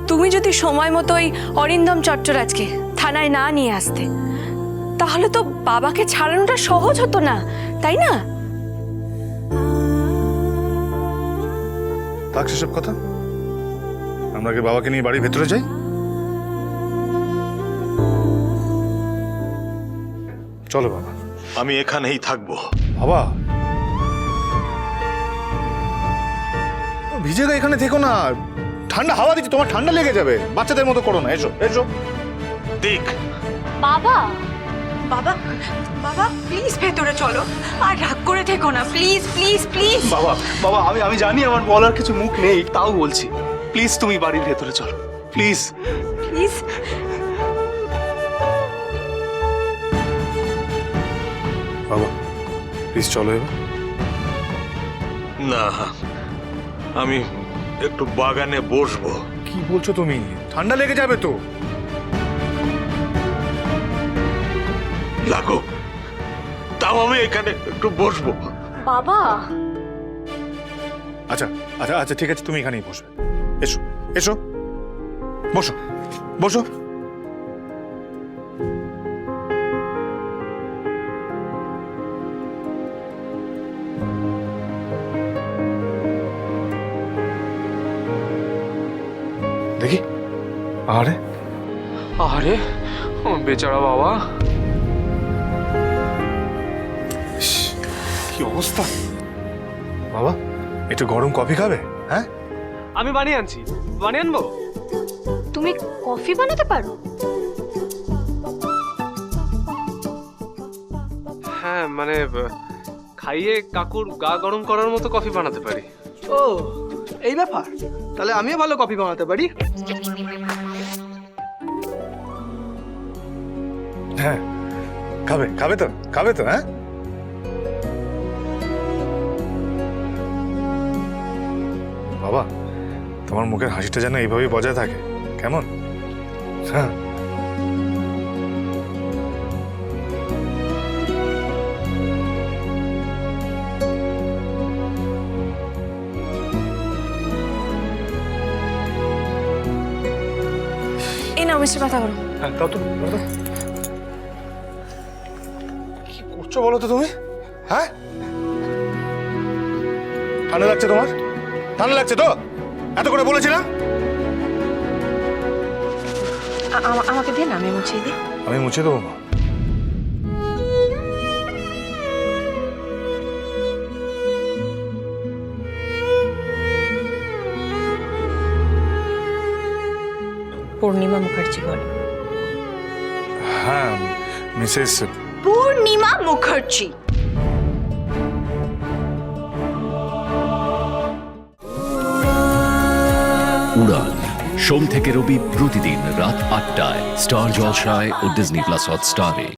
তুমি যদি সময় মতো ওই অরিন্দম চট্টরাজকে থানায় না নিয়ে আসতে, তাহলে তো বাবাকে ছাড়ানোটা সহজ হতো না, তাই না? থাক সেসব কথা। আমরা কি বাবাকে নিয়ে বাড়ির ভেতরে যাই? চলো বাবা। আমি এখানেই থাকবো। বাবা ভিজে গা, এখানে থেকো না। ঠান্ডা হাওয়া দিচ্ছে, তোমার ঠান্ডা লেগে যাবে। বাচ্চাদের মতো করো না। এসো এসো। দেখ বাবা বাবা বাবা প্লিজ ভেতরে চলো, আর রাগ করে থেকো না, প্লিজ প্লিজ প্লিজ। বাবা বাবা আমি জানি আমার বলার কিছু মুখ নেই, তাও বলছি প্লিজ তুমি বাড়ির ভেতরে চলো প্লিজ। প্লিজ। বাবা প্লিজ চলো এবার। না, আমি একটু বাগানে বসবো। কি বলছো তুমি? ঠান্ডা লেগে যাবে তো। লাগো, তাও আমি এখানে একটু বসবো। বাবা আচ্ছা আচ্ছা আচ্ছা ঠিক আছে, তুমি এখানেই বসবে। এসো এসো, বসো বসো। দেখি। আরে আরে বেচারা বাবা, কি অবস্থা। বাবা একটু গরম কফি খাবে? হ্যাঁ আমি বানিয়ে আনছি, বানিয়ে আনবো। তুমি কফি বানাতে পারো? হ্যাঁ মানে খাইয়ে কাকুর গা গরম করার মতো কফি বানাতে পারি। ও এই ব্যাপার, তাহলে আমিও ভালো কফি বানাতে পারি। হ্যাঁ খাবে, খাবে তো, খাবে তো। হ্যাঁ বাবা তোমার মুখের হাসিটা যেন এইভাবেই বজায় থাকে, কেমন? হ্যাঁ এই নাও মিষ্টি মাথা গরম। হ্যাঁ দাও তো, দাও তো। কি করছো বলো তো তুমি? হ্যাঁ ঠান্ডা লাগছে তোমার? ঠান্ডা লাগছে তো? এত করে বলেছিলাম। আমাকে দিন, আমি মুছিয়ে দিই। আমি মুছে দেবো মা। পূর্ণিমা মুখার্জি বলে। হ্যাঁ মিসেস পূর্ণিমা মুখার্জি। উড়ান সোম থেকে রবি প্রতিদিন রাত ৮টায় স্টার জলসায় ও ডিজনি প্লাস হটস্টারে।